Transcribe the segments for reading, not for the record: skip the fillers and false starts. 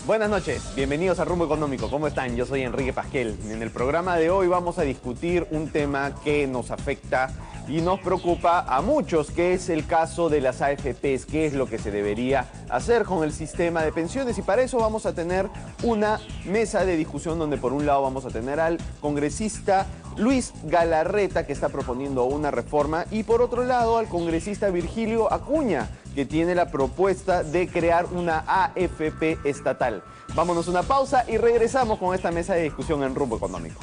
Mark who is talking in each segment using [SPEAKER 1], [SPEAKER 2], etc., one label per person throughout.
[SPEAKER 1] Buenas noches, bienvenidos a Rumbo Económico. ¿Cómo están? Yo soy Enrique Pasquel. En el programa de hoy vamos a discutir un tema que nos afecta y nos preocupa a muchos, que es el caso de las AFPs. ¿Qué es lo que se debería hacer con el sistema de pensiones? Y para eso vamos a tener una mesa de discusión donde por un lado vamos a tener al congresista Luis Galarreta, que está proponiendo una reforma, y por otro lado al congresista Virgilio Acuña, que tiene la propuesta de crear una AFP estatal. Vámonos a una pausa y regresamos con esta mesa de discusión en Rumbo Económico.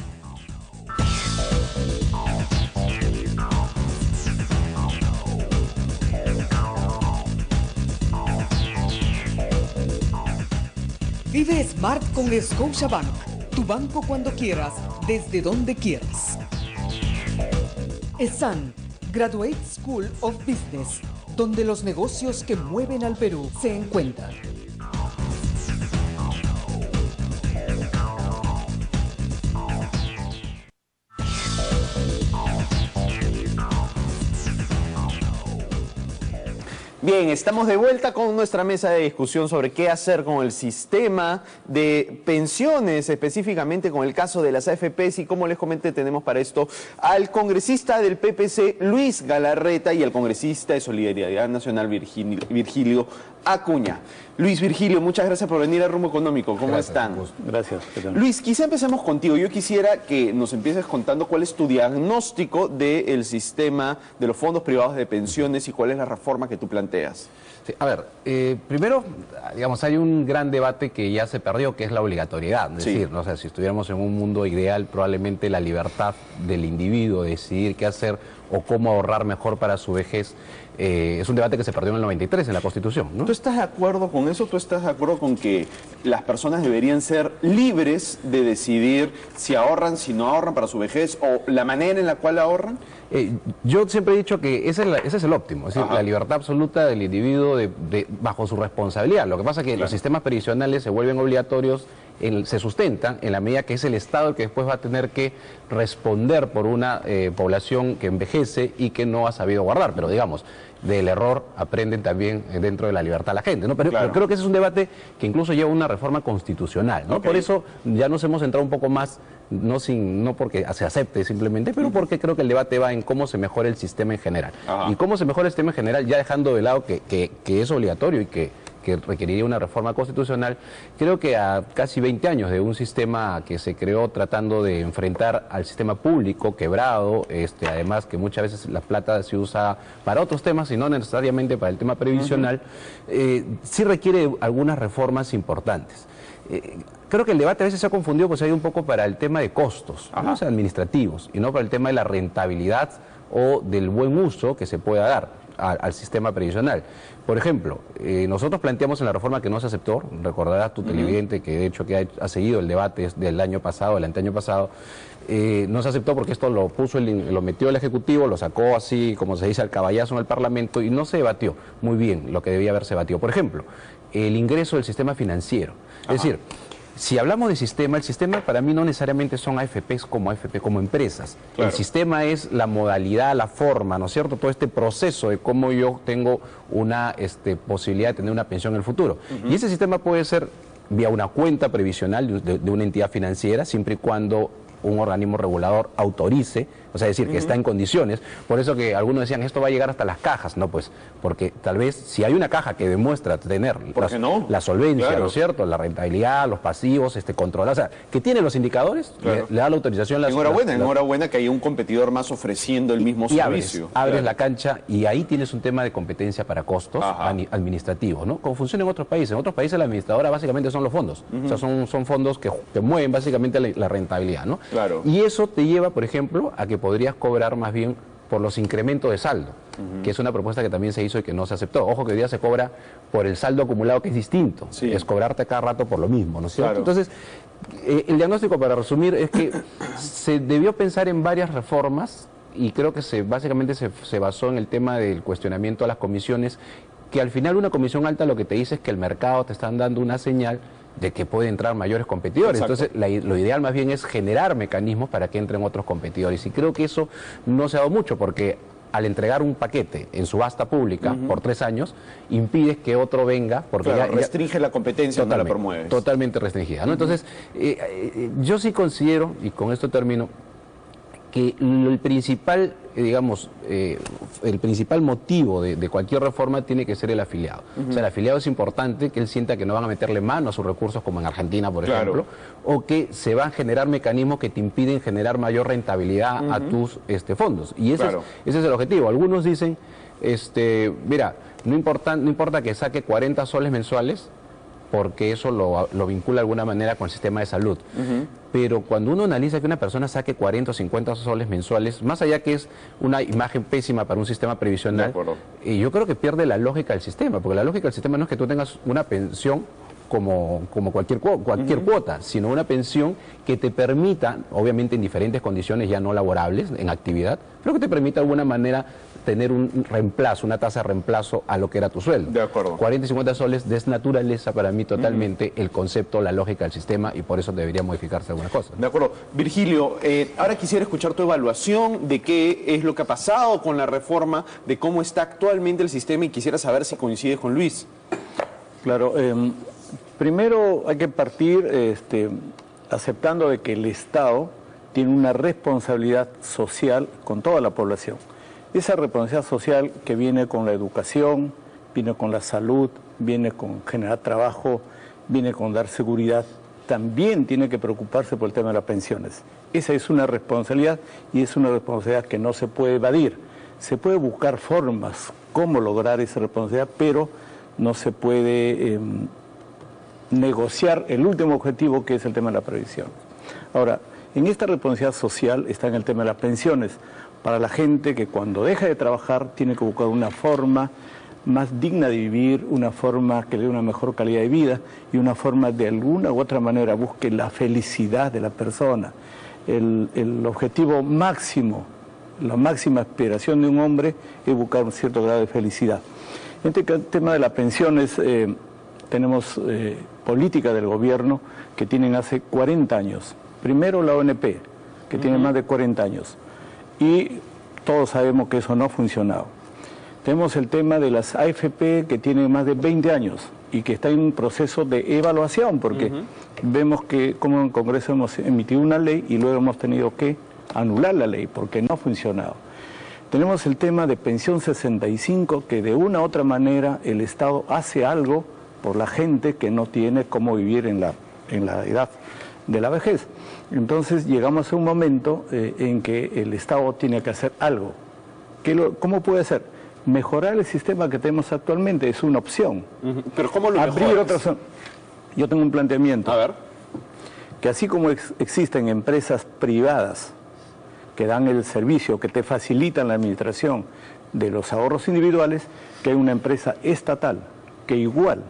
[SPEAKER 2] Vive Smart con Scotiabank, tu banco cuando quieras, desde donde quieras. ESAN, Graduate School of Business, donde los negocios que mueven al Perú se encuentran.
[SPEAKER 1] Bien, estamos de vuelta con nuestra mesa de discusión sobre qué hacer con el sistema de pensiones, específicamente con el caso de las AFPs, y como les comenté, tenemos para esto al congresista del PPC, Luis Galarreta, y al congresista de Solidaridad Nacional, Virgilio Acuña. Luis, Virgilio, muchas gracias por venir a Rumbo Económico. ¿Cómo están?
[SPEAKER 3] Gracias.
[SPEAKER 1] Luis, quizá empecemos contigo. Yo quisiera que nos empieces contando cuál es tu diagnóstico del sistema de los fondos privados de pensiones y cuál es la reforma que tú planteas.
[SPEAKER 3] Sí, a ver, primero, digamos, hay un gran debate que ya se perdió, que es la obligatoriedad. Es decir, no sé, si estuviéramos en un mundo ideal, probablemente la libertad del individuo de decidir qué hacer o cómo ahorrar mejor para su vejez, es un debate que se perdió en el 93 en la Constitución, ¿no?
[SPEAKER 1] ¿Tú estás de acuerdo con eso? ¿Tú estás de acuerdo con que las personas deberían ser libres de decidir si ahorran, si no ahorran para su vejez o la manera en la cual ahorran?
[SPEAKER 3] Yo siempre he dicho que ese es el óptimo, es decir, la libertad absoluta del individuo bajo su responsabilidad. Lo que pasa es que los sistemas previsionales se vuelven obligatorios, se sustentan en la medida que es el Estado el que después va a tener que responder por una población que envejece y que no ha sabido guardar. Pero digamos, del error aprenden también dentro de la libertad la gente, ¿no? Pero creo que ese es un debate que incluso lleva una reforma constitucional, ¿no? Por eso ya nos hemos centrado un poco más, no porque se acepte simplemente, pero porque creo que el debate va en cómo se mejora el sistema en general. Y cómo se mejora el sistema en general, ya dejando de lado que es obligatorio y que requeriría una reforma constitucional. Creo que a casi 20 años de un sistema que se creó tratando de enfrentar al sistema público quebrado, además que muchas veces la plata se usa para otros temas y no necesariamente para el tema previsional, sí requiere algunas reformas importantes. Creo que el debate a veces se ha confundido, pues hay un poco para el tema de costos, ¿no? O sea, administrativos, y no para el tema de la rentabilidad o del buen uso que se pueda dar al sistema previsional. Por ejemplo, nosotros planteamos en la reforma que no se aceptó, recordarás tu televidente que de hecho que ha seguido el debate del año pasado, del anteaño pasado, no se aceptó porque esto lo metió el Ejecutivo, lo sacó así, como se dice, al caballazo en el Parlamento, y no se debatió muy bien lo que debía haberse debatido. Por ejemplo, el ingreso del sistema financiero. Es decir, si hablamos de sistema, el sistema para mí no necesariamente son AFPs como empresas. El sistema es la modalidad, la forma, ¿no es cierto? Todo este proceso de cómo yo tengo una posibilidad de tener una pensión en el futuro. Y ese sistema puede ser vía una cuenta previsional de una entidad financiera, siempre y cuando un organismo regulador autorice, o sea, decir que está en condiciones. Por eso que algunos decían, esto va a llegar hasta las cajas, no, pues, porque tal vez si hay una caja que demuestra tener la solvencia, ¿no es cierto?, la rentabilidad, los pasivos, control, o sea, que tiene los indicadores, le da la autorización.
[SPEAKER 1] Enhorabuena que haya un competidor más ofreciendo el mismo servicio.
[SPEAKER 3] Abres la cancha y ahí tienes un tema de competencia para costos administrativos, ¿no? Como funciona en otros países. En otros países la administradora básicamente son los fondos, o sea, son fondos que mueven básicamente la rentabilidad, ¿no? Y eso te lleva, por ejemplo, a que podrías cobrar más bien por los incrementos de saldo, que es una propuesta que también se hizo y que no se aceptó. Ojo que hoy día se cobra por el saldo acumulado, que es distinto, es cobrarte cada rato por lo mismo, ¿no es cierto? Entonces, el diagnóstico, para resumir, es que se debió pensar en varias reformas y creo que básicamente se basó en el tema del cuestionamiento a las comisiones, que al final una comisión alta lo que te dice es que el mercado te están dando una señal de que pueden entrar mayores competidores. Entonces, lo ideal más bien es generar mecanismos para que entren otros competidores. Y creo que eso no se ha dado mucho, porque al entregar un paquete en subasta pública por 3 años, impides que otro venga, porque
[SPEAKER 1] claro, restringe la competencia, no la promueves.
[SPEAKER 3] Totalmente restringida, ¿no? Entonces, yo sí considero, y con esto termino, que el principal, digamos, el principal motivo de cualquier reforma tiene que ser el afiliado. O sea, el afiliado es importante que él sienta que no van a meterle mano a sus recursos, como en Argentina, por ejemplo, o que se van a generar mecanismos que te impiden generar mayor rentabilidad a tus fondos. Y ese es el objetivo. Algunos dicen, mira, no importa que saque 40 soles mensuales, porque eso lo vincula de alguna manera con el sistema de salud. Pero cuando uno analiza que una persona saque 40 o 50 soles mensuales, más allá que es una imagen pésima para un sistema previsional, yo creo que pierde la lógica del sistema, porque la lógica del sistema no es que tú tengas una pensión como cualquier cuota, sino una pensión que te permita, obviamente en diferentes condiciones ya no laborables, en actividad, pero que te permita de alguna manera tener un reemplazo, una tasa de reemplazo a lo que era tu sueldo.
[SPEAKER 1] De acuerdo.
[SPEAKER 3] 40 y 50 soles desnaturaliza para mí totalmente el concepto, la lógica del sistema, y por eso debería modificarse algunas cosas.
[SPEAKER 1] De acuerdo. Virgilio, ahora quisiera escuchar tu evaluación de qué es lo que ha pasado con la reforma, de cómo está actualmente el sistema, y quisiera saber si coincide con Luis.
[SPEAKER 4] Claro, primero hay que partir aceptando de que el Estado tiene una responsabilidad social con toda la población. Esa responsabilidad social que viene con la educación, viene con la salud, viene con generar trabajo, viene con dar seguridad, también tiene que preocuparse por el tema de las pensiones. Esa es una responsabilidad, y es una responsabilidad que no se puede evadir. Se puede buscar formas cómo lograr esa responsabilidad, pero no se puede negociar el último objetivo, que es el tema de la previsión. Ahora, en esta responsabilidad social está en el tema de las pensiones, para la gente que cuando deja de trabajar tiene que buscar una forma más digna de vivir, una forma que le dé una mejor calidad de vida, y una forma de alguna u otra manera busque la felicidad de la persona. El objetivo máximo, la máxima aspiración de un hombre es buscar un cierto grado de felicidad. En este tema de las pensiones tenemos políticas del gobierno que tienen hace 40 años. Primero la ONP, que tiene más de 40 años. Y todos sabemos que eso no ha funcionado. Tenemos el tema de las AFP, que tienen más de 20 años y que está en un proceso de evaluación, porque vemos que como en el Congreso hemos emitido una ley y luego hemos tenido que anular la ley porque no ha funcionado. Tenemos el tema de pensión 65, que de una u otra manera el Estado hace algo por la gente que no tiene cómo vivir en la edad de la vejez. Entonces llegamos a un momento en que el Estado tiene que hacer algo. ¿Cómo puede ser? Mejorar el sistema que tenemos actualmente es una opción.
[SPEAKER 1] ¿Pero cómo lo
[SPEAKER 4] abrir otra opción? Yo tengo un planteamiento.
[SPEAKER 1] A ver.
[SPEAKER 4] Que así como existen empresas privadas que dan el servicio, que te facilitan la administración de los ahorros individuales, que hay una empresa estatal que igual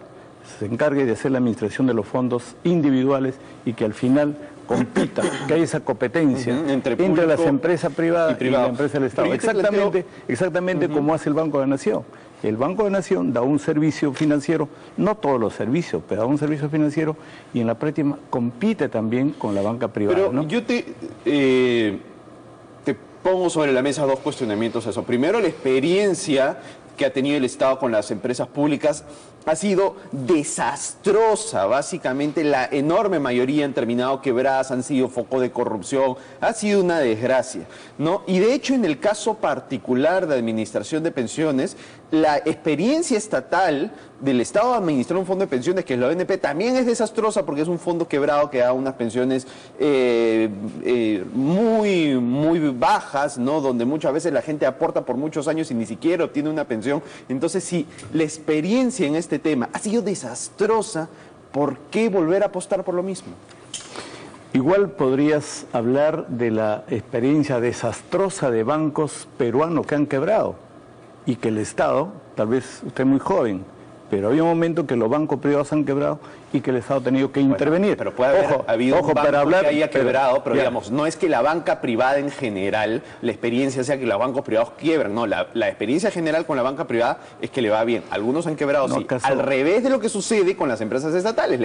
[SPEAKER 4] se encargue de hacer la administración de los fondos individuales, y que al final compita, que hay esa competencia entre las empresas privadas y la empresa del Estado. Exactamente como hace el Banco de la Nación. El Banco de la Nación da un servicio financiero, no todos los servicios, pero da un servicio financiero, y en la práctica compite también con la banca privada.
[SPEAKER 1] Pero
[SPEAKER 4] ¿no?
[SPEAKER 1] yo te pongo sobre la mesa dos cuestionamientos a eso. Primero, la experiencia que ha tenido el Estado con las empresas públicas ha sido desastrosa. Básicamente la enorme mayoría han terminado quebradas, han sido foco de corrupción, ha sido una desgracia, ¿no? Y de hecho, en el caso particular de administración de pensiones, la experiencia estatal del Estado de administrar un fondo de pensiones, que es la ONP, también es desastrosa, porque es un fondo quebrado que da unas pensiones muy bajas, ¿no? Donde muchas veces la gente aporta por muchos años y ni siquiera obtiene una pensión. Entonces, si la experiencia en este tema ha sido desastrosa, ¿por qué volver a apostar por lo mismo?
[SPEAKER 4] Igual podrías hablar de la experiencia desastrosa de bancos peruanos que han quebrado, y que el Estado, tal vez usted es muy joven, pero había un momento que los bancos privados han quebrado y que el Estado ha tenido que intervenir.
[SPEAKER 1] Pero puede haber habido un banco que haya quebrado, pero digamos, no es que la banca privada en general, la experiencia sea que los bancos privados quiebran, no, la experiencia general con la banca privada es que le va bien. Algunos han quebrado, sí. Al revés de lo que sucede con las empresas estatales.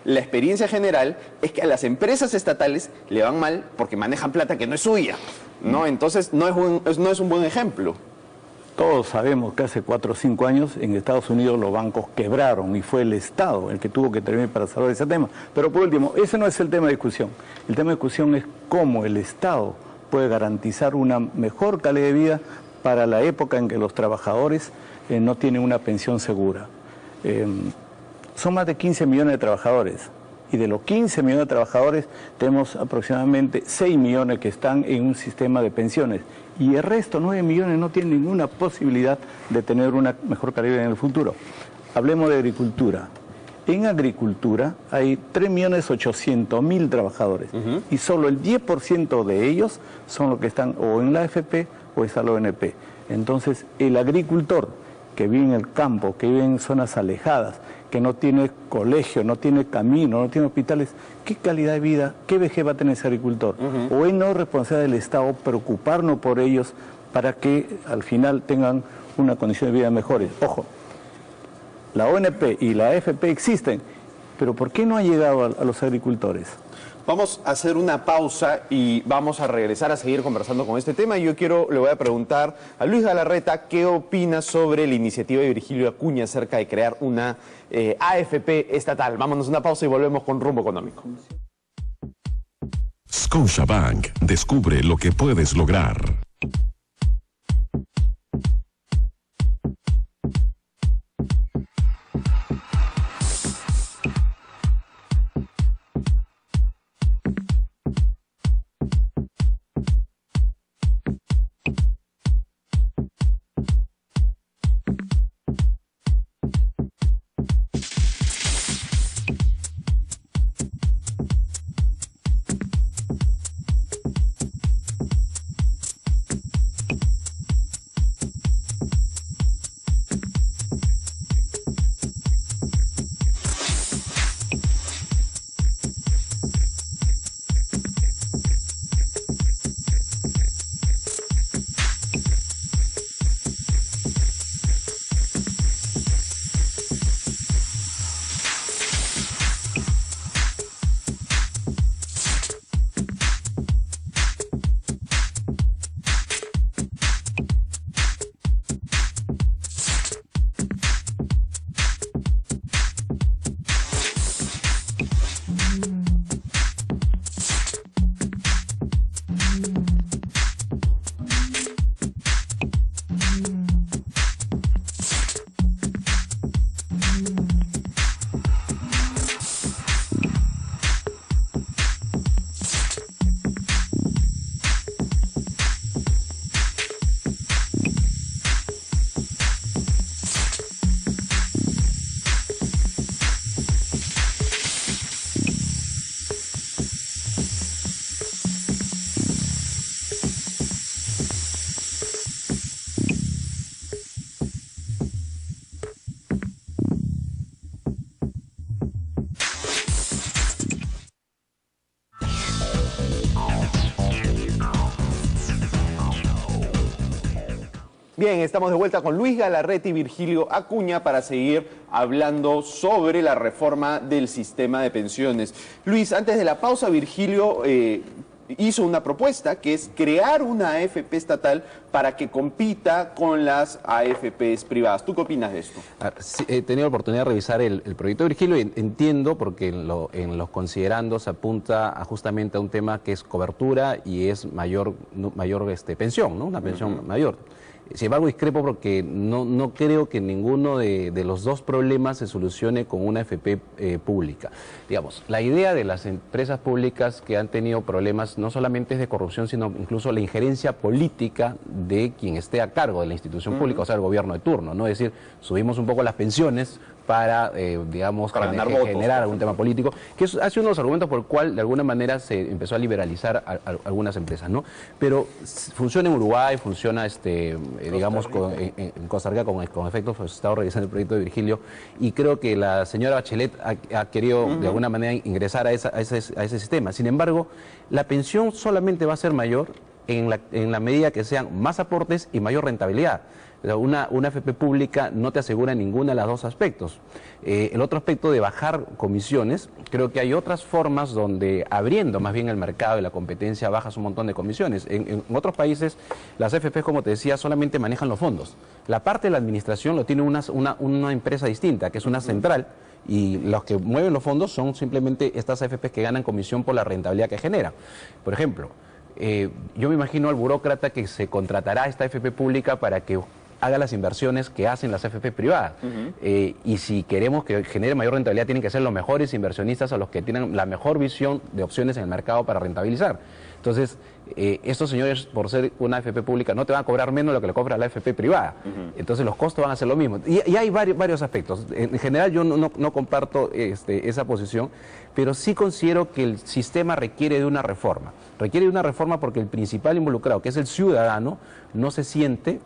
[SPEAKER 1] La experiencia general es que a las empresas estatales le van mal porque manejan plata que no es suya, ¿no? Entonces no es un buen ejemplo.
[SPEAKER 4] Todos sabemos que hace 4 o 5 años en Estados Unidos los bancos quebraron y fue el Estado el que tuvo que intervenir para salvar ese tema. Pero por último, ese no es el tema de discusión. El tema de discusión es cómo el Estado puede garantizar una mejor calidad de vida para la época en que los trabajadores no tienen una pensión segura. Son más de 15 millones de trabajadores. Y de los 15 millones de trabajadores tenemos aproximadamente 6 millones que están en un sistema de pensiones. Y el resto, 9 millones, no tienen ninguna posibilidad de tener una mejor calidad en el futuro. Hablemos de agricultura. En agricultura hay 3.800.000 trabajadores y solo el 10% de ellos son los que están o en la AFP o está la ONP. Entonces, el agricultor que vive en el campo, que vive en zonas alejadas, que no tiene colegio, no tiene camino, no tiene hospitales, ¿qué calidad de vida, qué vejez va a tener ese agricultor? ¿O es no responsabilidad del Estado preocuparnos por ellos para que al final tengan una condición de vida mejores? Ojo, la ONP y la AFP existen, pero ¿por qué no ha llegado a los agricultores?
[SPEAKER 1] Vamos a hacer una pausa y vamos a regresar a seguir conversando con este tema. Yo le voy a preguntar a Luis Galarreta qué opina sobre la iniciativa de Virgilio Acuña acerca de crear una AFP estatal. Vámonos a una pausa y volvemos con Rumbo Económico.
[SPEAKER 5] Scotiabank, descubre lo que puedes lograr.
[SPEAKER 1] Bien, estamos de vuelta con Luis Galarreta y Virgilio Acuña para seguir hablando sobre la reforma del sistema de pensiones. Luis, antes de la pausa, Virgilio hizo una propuesta que es crear una AFP estatal para que compita con las AFPs privadas. ¿Tú qué opinas de esto?
[SPEAKER 3] Sí, he tenido la oportunidad de revisar el proyecto de Virgilio y entiendo porque en los considerandos apunta justamente a un tema que es cobertura y es mayor pensión, ¿no? Una pensión mayor. Sin embargo, discrepo porque no creo que ninguno de los dos problemas se solucione con una AFP pública. Digamos, la idea de las empresas públicas que han tenido problemas no solamente es de corrupción, sino incluso la injerencia política de quien esté a cargo de la institución pública, o sea, el gobierno de turno, ¿no? Es decir, subimos un poco las pensiones para, generar algún tema político, que ha sido uno de los argumentos por el cual de alguna manera se empezó a liberalizar algunas empresas, ¿no? Pero funciona en Uruguay, funciona en Costa Rica con efectos, pues he estado revisando el proyecto de Virgilio y creo que la señora Bachelet ha querido de alguna manera ingresar a ese sistema. Sin embargo, la pensión solamente va a ser mayor en la medida que sean más aportes y mayor rentabilidad. O sea, una AFP pública no te asegura ninguna de los dos aspectos. El otro aspecto de bajar comisiones, creo que hay otras formas donde abriendo más bien el mercado y la competencia bajas un montón de comisiones. En otros países las AFP, como te decía, solamente manejan los fondos. La parte de la administración lo tiene una empresa distinta, que es una central, y los que mueven los fondos son simplemente estas AFP que ganan comisión por la rentabilidad que genera. Por ejemplo, yo me imagino al burócrata que se contratará a esta AFP pública para que haga las inversiones que hacen las AFP privadas. Y si queremos que genere mayor rentabilidad, tienen que ser los mejores inversionistas o los que tienen la mejor visión de opciones en el mercado para rentabilizar. Entonces, estos señores, por ser una AFP pública, no te van a cobrar menos de lo que le cobra la AFP privada. Entonces, los costos van a ser lo mismo. Y hay varios aspectos. En general, yo no comparto esa posición, pero sí considero que el sistema requiere de una reforma. Requiere de una reforma porque el principal involucrado, que es el ciudadano, no se siente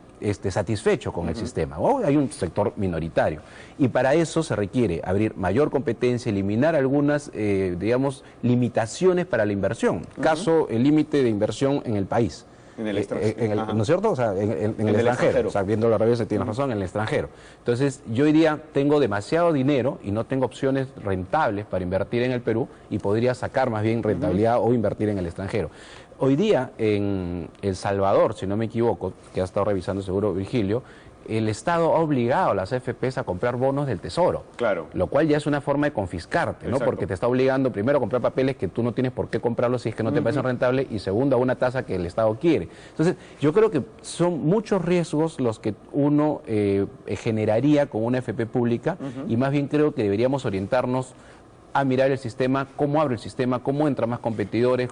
[SPEAKER 3] satisfecho con el sistema. Hay un sector minoritario. Y para eso se requiere abrir mayor competencia, eliminar algunas, digamos, limitaciones para la inversión. Caso, el límite de inversión en el país.
[SPEAKER 1] En el extranjero.
[SPEAKER 3] ¿No es cierto? O sea, en el extranjero. O sea, viendo la revés, tienes razón, en el extranjero. Entonces, yo hoy día tengo demasiado dinero y no tengo opciones rentables para invertir en el Perú y podría sacar más bien rentabilidad o invertir en el extranjero. Hoy día, en El Salvador, si no me equivoco, que ha estado revisando seguro Virgilio, el Estado ha obligado a las AFPs a comprar bonos del Tesoro. Claro. Lo cual ya es una forma de confiscarte, ¿no? Porque te está obligando primero a comprar papeles que tú no tienes por qué comprarlos si es que no te parecen rentables, y segundo, a una tasa que el Estado quiere. Entonces, yo creo que son muchos riesgos los que uno generaría con una AFP pública, y más bien creo que deberíamos orientarnos a mirar el sistema, cómo abre el sistema, cómo entra más competidores,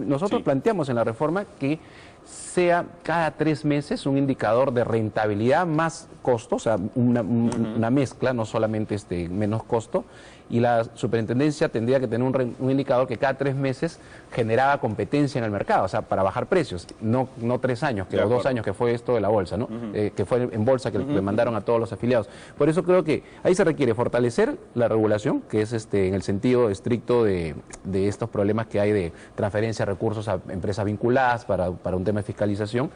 [SPEAKER 3] nosotros planteamos en la reforma que sea cada 3 meses un indicador de rentabilidad más costo, o sea, una mezcla, no solamente menos costo, y la superintendencia tendría que tener un indicador que cada 3 meses generaba competencia en el mercado, o sea, para bajar precios, no 3 años, o 2 años que fue esto de la bolsa, ¿no? Que fue en bolsa que le mandaron a todos los afiliados. Por eso creo que ahí se requiere fortalecer la regulación, que es en el sentido estricto de estos problemas que hay de transferencia de recursos a empresas vinculadas para un tema de fiscalización,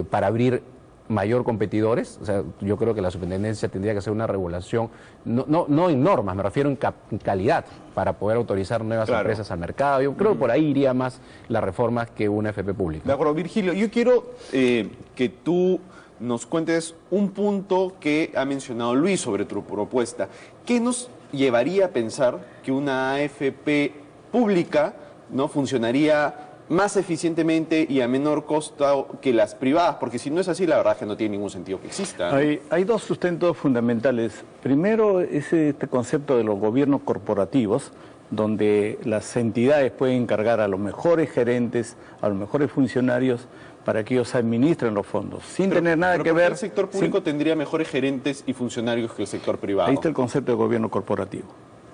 [SPEAKER 3] para abrir mayor competidores. O sea, yo creo que la superintendencia tendría que hacer una regulación, no en normas, me refiero en calidad, para poder autorizar nuevas empresas al mercado. Yo creo que por ahí iría más la reforma que una AFP pública.
[SPEAKER 1] De acuerdo, Virgilio, yo quiero que tú nos cuentes un punto que ha mencionado Luis sobre tu propuesta. ¿Qué nos llevaría a pensar que una AFP pública no funcionaría más eficientemente y a menor costo que las privadas? Porque si no es así, la verdad es que no tiene ningún sentido que exista, ¿no?
[SPEAKER 4] Hay 2 sustentos fundamentales. Primero es este concepto de los gobiernos corporativos, donde las entidades pueden encargar a los mejores gerentes, a los mejores funcionarios, para que ellos administren los fondos, sin tener nada que ver.
[SPEAKER 1] El sector público tendría mejores gerentes y funcionarios que el sector privado.
[SPEAKER 4] Ahí está el concepto de gobierno corporativo.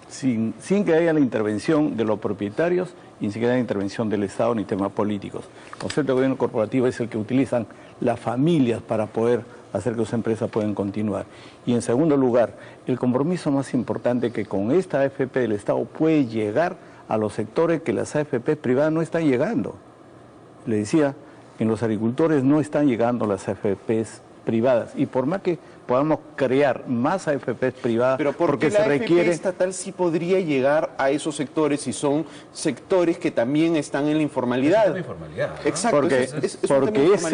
[SPEAKER 4] Sin que haya la intervención de los propietarios y sin que haya la intervención del Estado ni temas políticos. El concepto de gobierno corporativo es el que utilizan las familias para poder hacer que sus empresas puedan continuar. Y en segundo lugar, el compromiso más importante que con esta AFP del Estado puede llegar a los sectores que las AFP privadas no están llegando. Le decía, en los agricultores no están llegando las AFPs privadas, y por más que podamos crear más AFPs privadas,
[SPEAKER 1] pero porque se requiere, la AFP estatal sí podría llegar a esos sectores, y son sectores que también están en la informalidad. Es informalidad, ¿no? Exacto, porque
[SPEAKER 4] es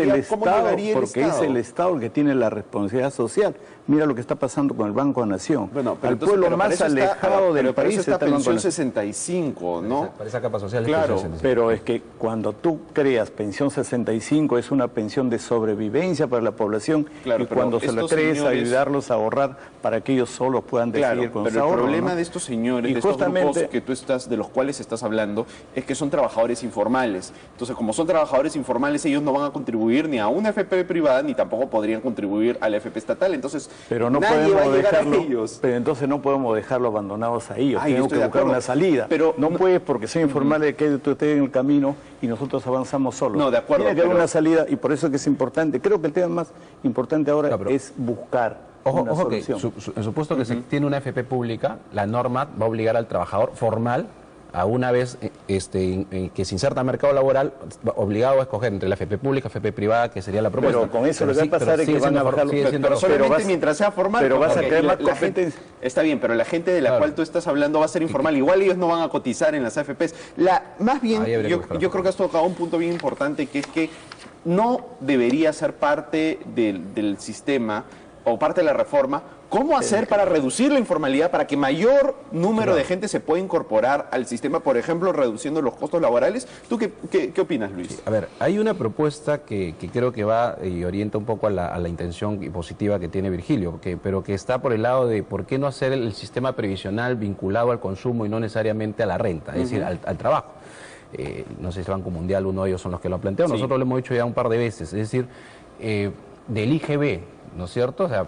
[SPEAKER 4] el Estado el que tiene la responsabilidad social. Mira lo que está pasando con el Banco de Nación.
[SPEAKER 1] Bueno,
[SPEAKER 4] al pueblo más alejado del país
[SPEAKER 1] está el pensión 65, ¿no?
[SPEAKER 3] Para esa capa social.
[SPEAKER 4] Claro, pero es que cuando tú creas pensión 65 es una pensión de sobrevivencia para la población, y cuando se la crees, ayudarlos a ahorrar para que ellos solos puedan decidir con sus ahorros.
[SPEAKER 1] El problema de estos señores, de estos grupos de los cuales estás hablando, es que son trabajadores informales. Entonces, como son trabajadores informales, ellos no van a contribuir ni a una AFP privada, ni tampoco podrían contribuir a la AFP estatal. Entonces,
[SPEAKER 4] pero no
[SPEAKER 1] nadie va a llegar a ellos.
[SPEAKER 4] Pero entonces no podemos dejarlos abandonados a ellos. Tenemos que buscar una salida. Pero no puedes, porque soy informales, que tú estés en el camino y nosotros avanzamos solos.
[SPEAKER 1] No, de acuerdo.
[SPEAKER 4] Tiene que haber una salida, y por eso es que es importante. Creo que el tema más importante ahora es buscar una solución.
[SPEAKER 3] En supuesto que se tiene una AFP pública, la norma va a obligar al trabajador formal a una vez que se inserta al mercado laboral, obligado a escoger entre la FP pública, FP privada, que sería la propuesta.
[SPEAKER 4] Pero con eso lo que va a pasar es que van a bajar los
[SPEAKER 1] pero solamente mientras sea formal.
[SPEAKER 4] Pero vas a crear más
[SPEAKER 1] la gente, está bien, pero la gente de la cual tú estás hablando va a ser informal. Igual ellos no van a cotizar en las AFPs. Más bien, yo creo que has tocado un punto bien importante, que es que no debería ser parte del sistema o parte de la reforma. ¿Cómo hacer para reducir la informalidad, para que mayor número de gente se pueda incorporar al sistema, por ejemplo, reduciendo los costos laborales? ¿Tú qué opinas, Luis?
[SPEAKER 3] Sí, a ver, hay una propuesta que creo que va y orienta un poco a la intención positiva que tiene Virgilio, pero que está por el lado de por qué no hacer el sistema previsional vinculado al consumo y no necesariamente a la renta, es decir, al trabajo. No sé si el Banco Mundial, uno de ellos son los que lo han planteado, sí. Nosotros lo hemos dicho ya un par de veces, es decir, del IGB, ¿no es cierto? O sea,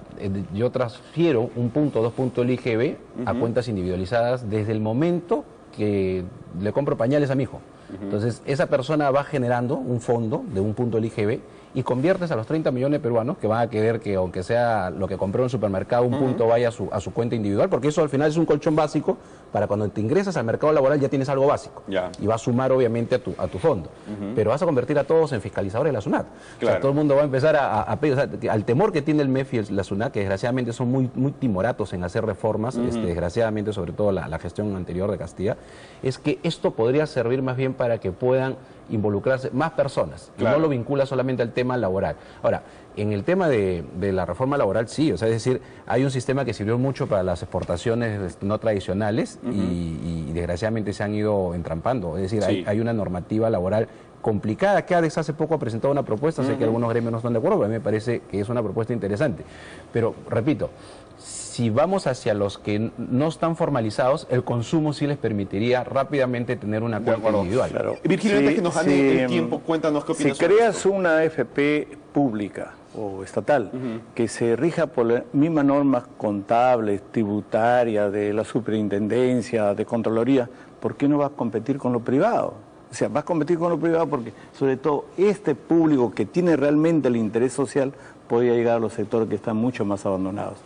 [SPEAKER 3] yo transfiero un punto, 2 puntos del IGB a cuentas individualizadas desde el momento que le compro pañales a mi hijo. Entonces, esa persona va generando un fondo de un punto del IGB y conviertes a los 30 millones de peruanos que van a querer que, aunque sea lo que compró en el supermercado, un punto vaya a su cuenta individual, porque eso al final es un colchón básico para cuando te ingresas al mercado laboral ya tienes algo básico. Y va a sumar obviamente a tu fondo. Pero vas a convertir a todos en fiscalizadores de la SUNAT. Claro. O sea, todo el mundo va a empezar a pedir, o sea, al temor que tiene el MEF y la SUNAT, que desgraciadamente son muy timoratos en hacer reformas, desgraciadamente sobre todo la gestión anterior de Castilla, es que esto podría servir más bien para que puedan involucrarse más personas, y no lo vincula solamente al tema laboral. Ahora, en el tema de la reforma laboral, sí, o sea, es decir, hay un sistema que sirvió mucho para las exportaciones no tradicionales y desgraciadamente se han ido entrampando, es decir, hay una normativa laboral complicada. CADES hace poco ha presentado una propuesta, sé que algunos gremios no están de acuerdo, pero a mí me parece que es una propuesta interesante. Pero, repito, si vamos hacia los que no están formalizados, el consumo sí les permitiría rápidamente tener una cuenta individual.
[SPEAKER 4] Claro.
[SPEAKER 1] Virgilio, antes que nos gane el tiempo, cuéntanos qué opinas.
[SPEAKER 4] Si creas una AFP pública o estatal que se rija por las mismas normas contables, tributarias, de la superintendencia, de Contraloría, ¿por qué no vas a competir con lo privado? O sea, vas a competir con lo privado porque, sobre todo, este público que tiene realmente el interés social podría llegar a los sectores que están mucho más abandonados.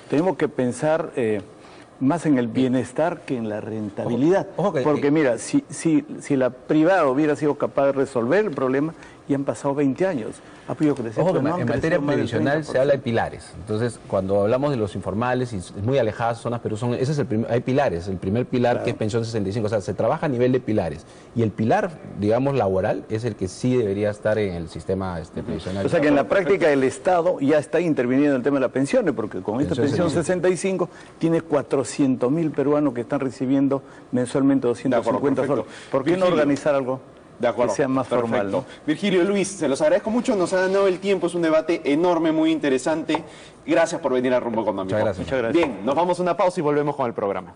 [SPEAKER 4] Tenemos que pensar más en el bienestar que en la rentabilidad. Porque mira, si la privada hubiera sido capaz de resolver el problema, ya han pasado 20 años. Ha podido crecer.
[SPEAKER 3] En materia previsional se habla de pilares. Entonces, cuando hablamos de los informales, y es muy alejadas zonas, pero ese es hay pilares. El primer pilar, que es pensión 65, o sea, se trabaja a nivel de pilares. Y el pilar, digamos, laboral, es el que sí debería estar en el sistema previsional.
[SPEAKER 4] O sea, que en la práctica el Estado ya está interviniendo en el tema de las pensiones, porque con esta pensión 65 tiene 400.000 peruanos que están recibiendo mensualmente 250 soles. ¿Por qué no organizar algo? De acuerdo, que sea más formal, ¿no?
[SPEAKER 1] Virgilio, Luis, se los agradezco mucho, nos ha dado el tiempo, es un debate enorme, muy interesante. Gracias por venir a Rumbo Económico.
[SPEAKER 3] Muchas gracias.
[SPEAKER 1] Bien, nos vamos a una pausa y volvemos con el programa.